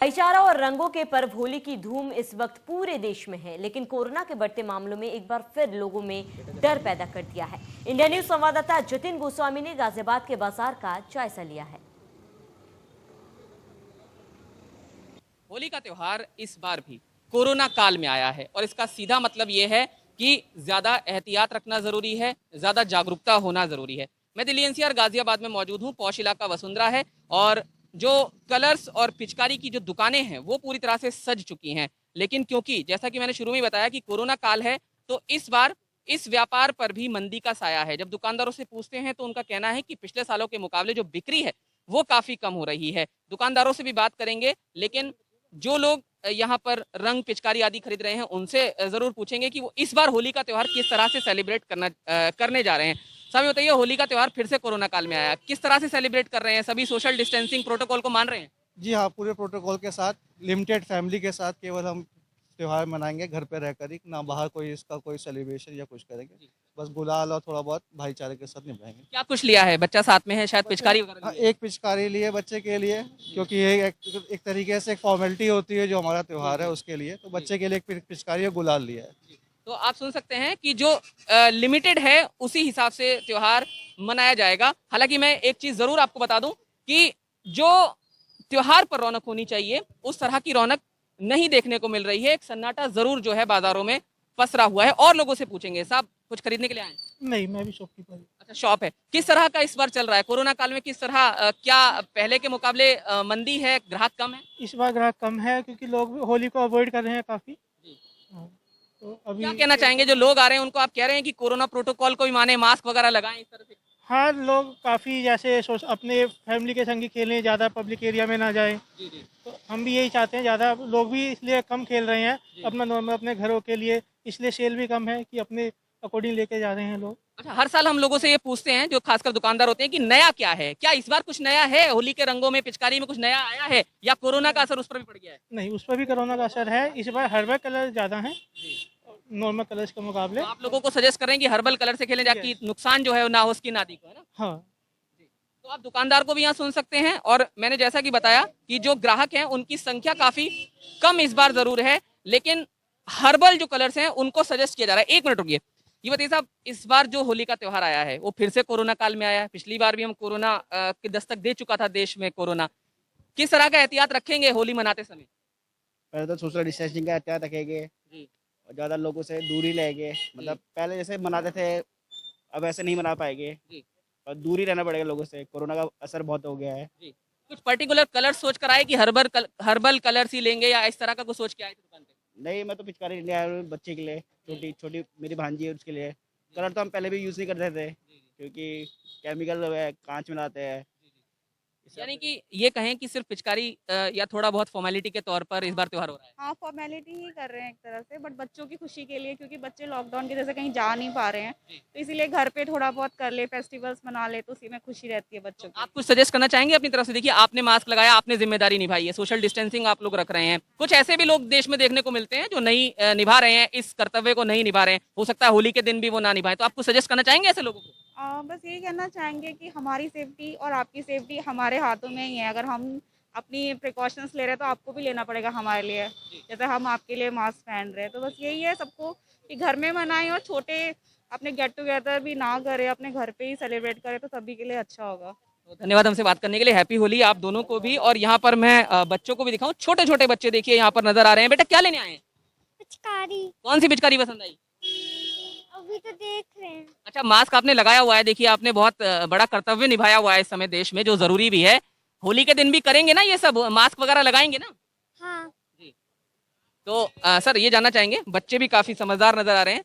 भाईचारा और रंगों के पर्व होली की धूम इस वक्त पूरे देश में है, लेकिन कोरोना के बढ़ते मामलों में एक बार फिर लोगों में डर पैदा कर दिया है। इंडिया न्यूज संवाददाता जतिन गोस्वामी ने गाजियाबाद के बाजार का जायजा लिया है। होली का त्योहार इस बार भी कोरोना काल में आया है और इसका सीधा मतलब ये है कि ज्यादा एहतियात रखना जरूरी है, ज्यादा जागरूकता होना जरूरी है। मैं दिल्ली एनसीआर गाजियाबाद में मौजूद हूँ। पौष इलाका वसुंधरा है और जो कलर्स और पिचकारी की जो दुकानें हैं वो पूरी तरह से सज चुकी हैं, लेकिन क्योंकि जैसा कि मैंने शुरू में बताया कि कोरोना काल है, तो इस बार इस व्यापार पर भी मंदी का साया है। जब दुकानदारों से पूछते हैं तो उनका कहना है कि पिछले सालों के मुकाबले जो बिक्री है वो काफी कम हो रही है। दुकानदारों से भी बात करेंगे, लेकिन जो लोग यहाँ पर रंग पिचकारी आदि खरीद रहे हैं उनसे जरूर पूछेंगे कि वो इस बार होली का त्योहार किस तरह से सेलिब्रेट करने जा रहे हैं। साहब बताइए, होली का त्योहार फिर से कोरोना काल में आया, किस तरह से सेलिब्रेट कर रहे हैं? सभी सोशल डिस्टेंसिंग प्रोटोकॉल को मान रहे हैं? जी हाँ, पूरे प्रोटोकॉल के साथ, लिमिटेड फैमिली के साथ केवल हम त्यौहार मनाएंगे, घर पे रहकर ही, ना बाहर कोई इसका कोई सेलिब्रेशन या कुछ करेंगे। बस गुलाल और थोड़ा बहुत भाईचारे के साथ निभाएंगे। क्या कुछ लिया है? बच्चा साथ में है, शायद पिचकारी वगैरह हाँ, ली है। एक पिचकारी लिए बच्चे के लिए, क्योंकि ये एक तरीके से एक फॉर्मेलिटी होती है जो हमारा त्यौहार है उसके लिए, तो बच्चे के लिए एक पिचकारी और गुलाल लिया है। तो आप सुन सकते हैं कि जो लिमिटेड है उसी हिसाब से त्योहार मनाया जाएगा। हालांकि मैं एक चीज जरूर आपको बता दूं कि जो त्योहार पर रौनक होनी चाहिए उस तरह की रौनक नहीं देखने को मिल रही है। एक सन्नाटा जरूर जो है बाजारों में पसरा हुआ है। और लोगों से पूछेंगे। साहब, कुछ खरीदने के लिए आए हैं? नहीं, मैं भी शॉपकीपर हूँ। अच्छा, शॉप है। किस तरह का इस बार चल रहा है कोरोना काल में? किस तरह क्या पहले के मुकाबले मंदी है, ग्राहक कम है? इस बार ग्राहक कम है क्योंकि लोग होली को अवॉइड कर रहे हैं काफ़ी। हाँ, तो अभी क्या कहना चाहेंगे जो लोग आ रहे हैं उनको? आप कह रहे हैं कि कोरोना प्रोटोकॉल को भी माने, मास्क वगैरह लगाएं, इस तरह से? हाँ, लोग काफ़ी जैसे अपने फैमिली के संग ही खेलें, ज़्यादा पब्लिक एरिया में ना जाएं। जी जी। तो हम भी यही चाहते हैं, ज़्यादा लोग भी इसलिए कम खेल रहे हैं अपना नॉर्मल अपने घरों के लिए, इसलिए सेल भी कम है कि अपने अकॉर्डिंग लेके जा रहे हैं लोग। अच्छा, हर साल हम लोगों से ये पूछते हैं जो खासकर दुकानदार होते हैं कि नया क्या है? क्या इस बार कुछ नया है? होली के रंगों में, पिचकारी में कुछ नया आया है या कोरोना का असर उस पर भी पड़ गया है? नहीं, उस पर भी कोरोना का असर है। इस बार हर्बल कलर ज़्यादा हैं नॉर्मल कलर्स के मुकाबले। तो आप लोगों को सजेस्ट करें कि हर्बल कलर से खेलें ताकि नुकसान जो है वो ना हो स्किन आदि को, है ना? हाँ, तो आप दुकानदार को भी यहाँ सुन सकते हैं। और मैंने जैसा कि बताया कि जो ग्राहक हैं उनकी संख्या काफी कम इस बार जरूर है, लेकिन हर्बल जो कलर्स हैं उनको सजेस्ट किया जा रहा है। एक मिनट रुकिए। ये बताइए साहब, इस बार जो होली का त्योहार आया है वो फिर से कोरोना काल में आया है। पिछली बार भी हम कोरोना की दस्तक दे चुका था देश में कोरोना। किस तरह का एहतियात रखेंगे होली मनाते समय? पहले तो सोशल डिस्टेंसिंग का एहतियात रखेंगे जी और ज़्यादा लोगों से दूरी रहेंगे। मतलब पहले जैसे मनाते थे अब ऐसे नहीं मना पाएंगे जी और दूरी रहना पड़ेगा लोगों से। कोरोना का असर बहुत हो गया है। जी। कुछ पर्टिकुलर कलर सोच कर आए कि हर्बल कलर्स ही लेंगे या इस तरह का कुछ सोच के आए थे दुकान पे? नहीं, मैं तो पिचकारी लेने आया हूँ बच्चे के लिए, छोटी छोटी मेरी भांजी है उसके लिए। कलर तो हम पहले भी यूज़ नहीं करते थे क्योंकि केमिकल है, कांच मिलाते हैं। यानी कि ये कहें कि सिर्फ पिचकारी या थोड़ा बहुत फॉर्मेलिटी के तौर पर इस बार त्योहार हो रहा है? हाँ, फॉर्मेलिटी ही कर रहे हैं एक तरह से, बट बच्चों की खुशी के लिए, क्योंकि बच्चे लॉकडाउन की वजह से कहीं जा नहीं पा रहे हैं, तो इसीलिए घर पे थोड़ा बहुत कर ले, फेस्टिवल्स मना ले, तो उसी में खुशी रहती है बच्चों की। आप कुछ सजेस्ट करना चाहेंगे अपनी तरफ से? देखिए, आपने मास्क लगाया, आपने जिम्मेदारी निभाई है, सोशल डिस्टेंसिंग आप लोग रख रहे हैं। कुछ ऐसे भी लोग देश में देखने को मिलते हैं जो नहीं निभा रहे हैं, इस कर्तव्य को नहीं निभा रहे हैं। हो सकता है होली के दिन भी वो ना निभाएं, तो आप कुछ सजेस्ट करना चाहेंगे ऐसे लोगों को? बस यही कहना चाहेंगे कि हमारी सेफ्टी और आपकी सेफ्टी हमारे हाथों में ही है। अगर हम अपनी प्रिकॉशंस ले रहे हैं तो आपको भी लेना पड़ेगा हमारे लिए, जैसे हम आपके लिए मास्क पहन रहे हैं। तो बस यही है सबको कि घर में मनाएं और छोटे अपने गेट टुगेदर भी ना करें, अपने घर पे ही सेलिब्रेट करें, तो सभी के लिए अच्छा होगा। तो धन्यवाद हमसे बात करने के लिए। हैप्पी होली आप दोनों को भी। और यहाँ पर मैं बच्चों को भी दिखाऊं। छोटे छोटे बच्चे देखिए यहाँ पर नजर आ रहे हैं। बेटा, क्या लेने आए हैं? पिचकारी। कौन सी पिचकारी पसंद आई? अभी तो देख रहे हैं। अच्छा, मास्क आपने लगाया हुआ है। देखिए, आपने बहुत बड़ा कर्तव्य निभाया हुआ है इस समय देश में, जो जरूरी भी है। होली के दिन भी करेंगे ना ये सब? मास्क वगैरह लगाएंगे ना? हाँ, जी। तो सर, ये जानना चाहेंगे, बच्चे भी काफी समझदार नजर आ रहे हैं।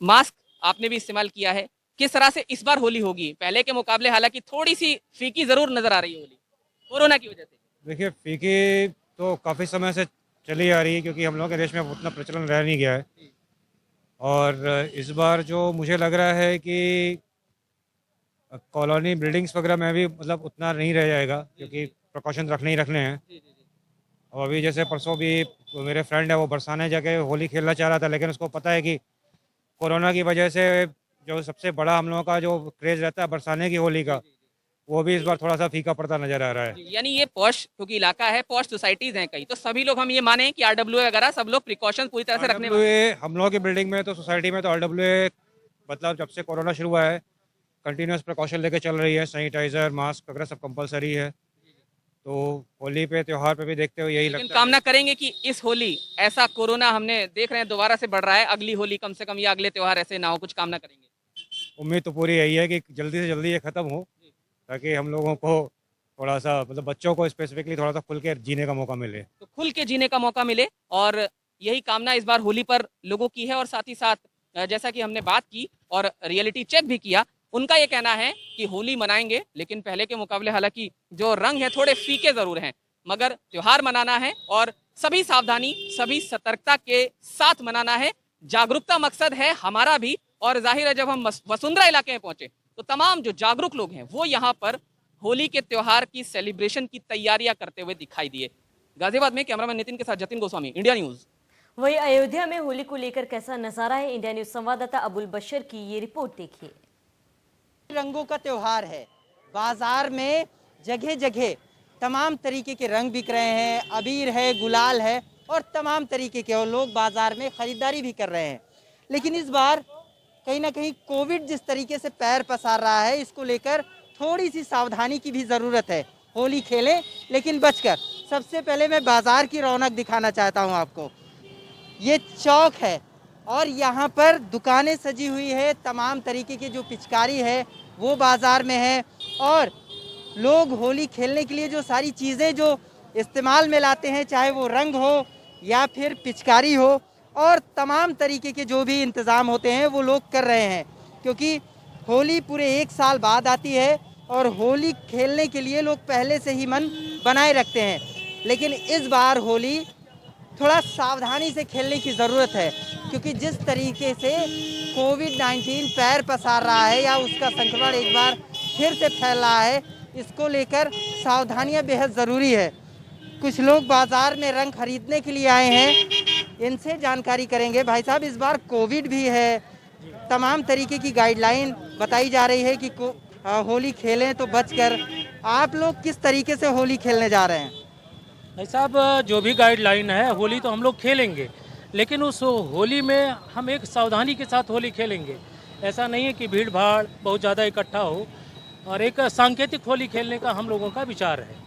मास्क आपने भी इस्तेमाल किया है। किस तरह से इस बार होली होगी पहले के मुकाबले? हालांकि थोड़ी सी फीकी जरूर नजर आ रही है होली कोरोना की वजह से। देखिए, फीकी तो काफ़ी समय से चली आ रही है क्योंकि हम लोगों के देश में उतना प्रचलन रह नहीं गया है। और इस बार जो मुझे लग रहा है कि कॉलोनी बिल्डिंग्स वगैरह में भी मतलब उतना नहीं रह जाएगा क्योंकि प्रिकॉशन रखने ही रखने हैं। और अभी जैसे परसों भी मेरे फ्रेंड है, वो बरसाने जाके होली खेलना चाह रहा था, लेकिन उसको पता है कि कोरोना की वजह से जो सबसे बड़ा हम लोगों का जो क्रेज़ रहता है बरसाने की होली का, वो भी इस बार थोड़ा सा फीका पड़ता नजर आ रहा है। यानी ये पॉश क्योंकि इलाका है, पॉश सोसाइटीज हैं कई, तो सभी लोग हम ये माने कि आरडब्ल्यू वगैरह सब लोग प्रिकॉशन पूरी तरह से रखने वाले हैं। RWA हम लोगों की बिल्डिंग में तो सोसाइटी में तो RWA मतलब जब से कोरोना शुरू हुआ है कंटिन्यूस प्रिकॉशन लेके चल रही है। सैनिटाइजर, मास्क वगैरह सब कंपलसरी है। तो होली पे त्योहार पे भी देखते हुए यही लेकिन लगता है। कामना करेंगे कि इस होली ऐसा कोरोना हमने देख रहे हैं दोबारा से बढ़ रहा है, अगली होली कम से कम या अगले त्योहार ऐसे ना हो, कुछ कामना करेंगे? उम्मीद तो पूरी यही है कि जल्दी से जल्दी ये खत्म हो ताकि हम लोगों को थोड़ा सा मतलब बच्चों को स्पेसिफिकली थोड़ा सा खुल के जीने का मौका मिले। तो खुल के जीने का मौका मिले और यही कामना इस बार होली पर लोगों की है। और साथ ही साथ जैसा कि हमने बात की और रियलिटी चेक भी किया, उनका ये कहना है कि होली मनाएंगे लेकिन पहले के मुकाबले हालांकि जो रंग है थोड़े फीके जरूर हैं, मगर त्योहार मनाना है और सभी सावधानी सभी सतर्कता के साथ मनाना है। जागरूकता मकसद है हमारा भी, और जाहिर है जब हम वसुंधरा इलाके में पहुंचे तो तमाम जो जागरूक लोग हैं वो यहाँ पर होली के त्योहार की सेलिब्रेशन की तैयारियां करते हुए दिखाई दिए। गाजियाबाद में कैमरामैन नितिन के साथ जतिन गोस्वामी, इंडिया न्यूज। वही अयोध्या में होली को लेकर कैसा नजारा है, इंडिया न्यूज संवाददाता अबुल बशर की ये रिपोर्ट देखिए। रंगों का त्योहार है। बाजार में जगह जगह तमाम तरीके के रंग बिक रहे हैं, अबीर है, गुलाल है और तमाम तरीके के, और लोग बाजार में खरीदारी भी कर रहे हैं। लेकिन इस बार कहीं ना कहीं कोविड जिस तरीके से पैर पसार रहा है, इसको लेकर थोड़ी सी सावधानी की भी ज़रूरत है। होली खेलें लेकिन बचकर। सबसे पहले मैं बाजार की रौनक दिखाना चाहता हूं आपको। ये चौक है और यहाँ पर दुकानें सजी हुई है, तमाम तरीके की जो पिचकारी है वो बाज़ार में है, और लोग होली खेलने के लिए जो सारी चीज़ें जो इस्तेमाल में लाते हैं, चाहे वो रंग हो या फिर पिचकारी हो, और तमाम तरीके के जो भी इंतज़ाम होते हैं वो लोग कर रहे हैं। क्योंकि होली पूरे 1 साल बाद आती है और होली खेलने के लिए लोग पहले से ही मन बनाए रखते हैं। लेकिन इस बार होली थोड़ा सावधानी से खेलने की ज़रूरत है, क्योंकि जिस तरीके से कोविड-19 पैर पसार रहा है या उसका संक्रमण एक बार फिर से फैल रहा है, इसको लेकर सावधानियां बेहद ज़रूरी है। कुछ लोग बाज़ार में रंग खरीदने के लिए आए हैं, इनसे जानकारी करेंगे। भाई साहब, इस बार कोविड भी है, तमाम तरीके की गाइडलाइन बताई जा रही है कि होली खेलें तो बचकर। आप लोग किस तरीके से होली खेलने जा रहे हैं? भाई साहब, जो भी गाइडलाइन है, होली तो हम लोग खेलेंगे, लेकिन उस होली में हम एक सावधानी के साथ होली खेलेंगे। ऐसा नहीं है कि भीड़ भाड़ बहुत ज़्यादा इकट्ठा हो, और एक सांकेतिक होली खेलने का हम लोगों का विचार है।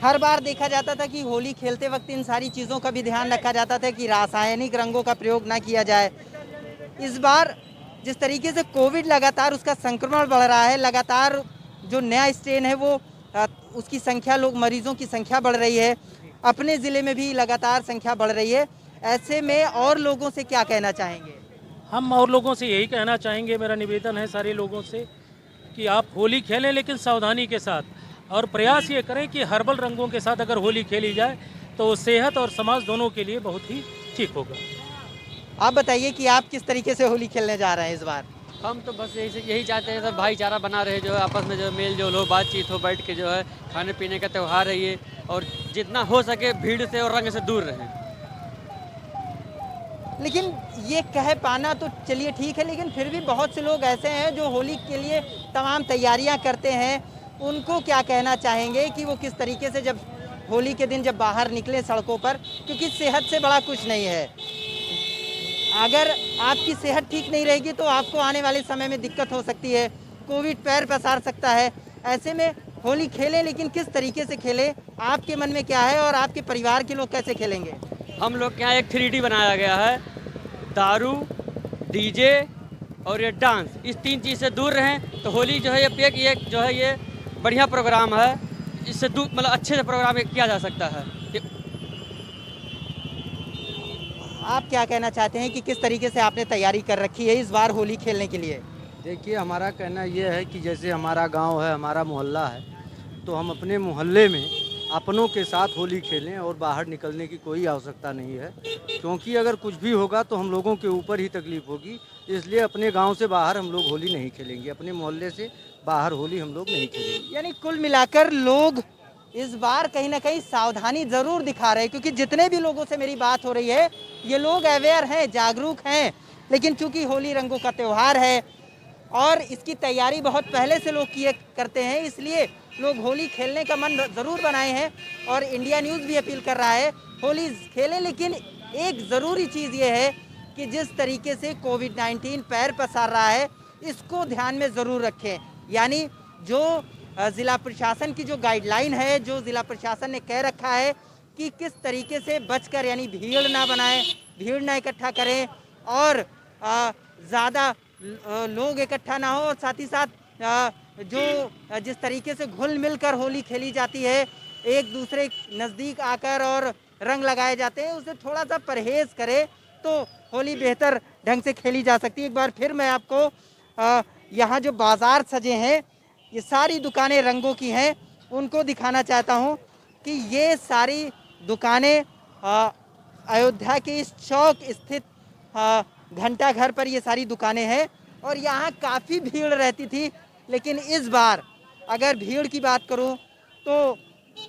हर बार देखा जाता था कि होली खेलते वक्त इन सारी चीज़ों का भी ध्यान रखा जाता था कि रासायनिक रंगों का प्रयोग ना किया जाए। इस बार जिस तरीके से कोविड लगातार उसका संक्रमण बढ़ रहा है, लगातार जो नया स्ट्रेन है वो उसकी संख्या, लोग मरीजों की संख्या बढ़ रही है, अपने ज़िले में भी लगातार संख्या बढ़ रही है। ऐसे में और लोगों से क्या कहना चाहेंगे? हम और लोगों से यही कहना चाहेंगे, मेरा निवेदन है सारे लोगों से कि आप होली खेलें लेकिन सावधानी के साथ, और प्रयास ये करें कि हर्बल रंगों के साथ अगर होली खेली जाए तो सेहत और समाज दोनों के लिए बहुत ही ठीक होगा। आप बताइए कि आप किस तरीके से होली खेलने जा रहे हैं इस बार? हम तो बस यही चाहते हैं सब भाईचारा बना रहे, जो है आपस में जो मेल जोल हो, बातचीत हो, बैठ के जो है खाने पीने का त्यौहार है ये, और जितना हो सके भीड़ से और रंग से दूर रहें। लेकिन ये कह पाना तो चलिए ठीक है, लेकिन फिर भी बहुत से लोग ऐसे हैं जो होली के लिए तमाम तैयारियां करते हैं। उनको क्या कहना चाहेंगे कि वो किस तरीके से जब होली के दिन जब बाहर निकले सड़कों पर, क्योंकि सेहत से बड़ा कुछ नहीं है। अगर आपकी सेहत ठीक नहीं रहेगी तो आपको आने वाले समय में दिक्कत हो सकती है, कोविड पैर पसार सकता है। ऐसे में होली खेलें लेकिन किस तरीके से खेलें, आपके मन में क्या है और आपके परिवार के लोग कैसे खेलेंगे? हम लोग के यहाँ एक 3D बनाया गया है, दारू, डीजे और ये डांस, इस 3 चीज़ से दूर रहें तो होली जो है ये जो है ये बढ़िया प्रोग्राम है, इससे मतलब अच्छे से प्रोग्राम किया जा सकता है। आप क्या कहना चाहते हैं कि किस तरीके से आपने तैयारी कर रखी है इस बार होली खेलने के लिए? देखिए, हमारा कहना यह है कि जैसे हमारा गांव है, हमारा मोहल्ला है, तो हम अपने मोहल्ले में अपनों के साथ होली खेलें और बाहर निकलने की कोई आवश्यकता नहीं है, क्योंकि अगर कुछ भी होगा तो हम लोगों के ऊपर ही तकलीफ होगी। इसलिए अपने गांव से बाहर हम लोग होली नहीं खेलेंगे, अपने मोहल्ले से बाहर होली हम लोग नहीं खेलेंगे। यानी कुल मिलाकर लोग इस बार कहीं ना कहीं सावधानी ज़रूर दिखा रहे हैं, क्योंकि जितने भी लोगों से मेरी बात हो रही है ये लोग अवेयर हैं, जागरूक हैं। लेकिन चूंकि होली रंगों का त्यौहार है और इसकी तैयारी बहुत पहले से लोग किए करते हैं, इसलिए लोग होली खेलने का मन ज़रूर बनाए हैं। और इंडिया न्यूज़ भी अपील कर रहा है होली खेलें, लेकिन एक ज़रूरी चीज़ ये है कि जिस तरीके से कोविड-19 पैर पसार रहा है इसको ध्यान में ज़रूर रखें। यानी जो ज़िला प्रशासन की जो गाइडलाइन है, जो ज़िला प्रशासन ने कह रखा है कि किस तरीके से बचकर, यानी भीड़ ना बनाएं, भीड़ ना इकट्ठा करें और ज़्यादा लोग इकट्ठा ना हो, और साथ ही साथ जो जिस तरीके से घुल मिल कर होली खेली जाती है, एक दूसरे नज़दीक आकर और रंग लगाए जाते हैं, उससे थोड़ा सा परहेज़ करें तो होली बेहतर ढंग से खेली जा सकती है। एक बार फिर मैं आपको यहाँ जो बाज़ार सजे हैं, ये सारी दुकानें रंगों की हैं, उनको दिखाना चाहता हूँ कि ये सारी दुकानें अयोध्या के इस चौक स्थित घंटा घर पर ये सारी दुकानें हैं और यहाँ काफ़ी भीड़ रहती थी। लेकिन इस बार अगर भीड़ की बात करूँ तो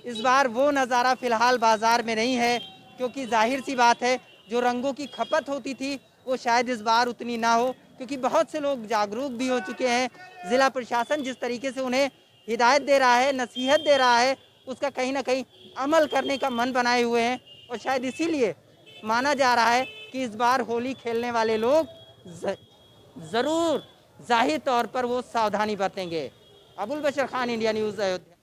इस बार वो नज़ारा फ़िलहाल बाज़ार में नहीं है, क्योंकि जाहिर सी बात है जो रंगों की खपत होती थी वो शायद इस बार उतनी ना हो, क्योंकि बहुत से लोग जागरूक भी हो चुके हैं। ज़िला प्रशासन जिस तरीके से उन्हें हिदायत दे रहा है, नसीहत दे रहा है, उसका कहीं ना कहीं अमल करने का मन बनाए हुए हैं और शायद इसीलिए माना जा रहा है कि इस बार होली खेलने वाले लोग ज़रूर जाहिर तौर पर वो सावधानी बरतेंगे। अबुल बशर खान, इंडिया न्यूज़, अयोध्या।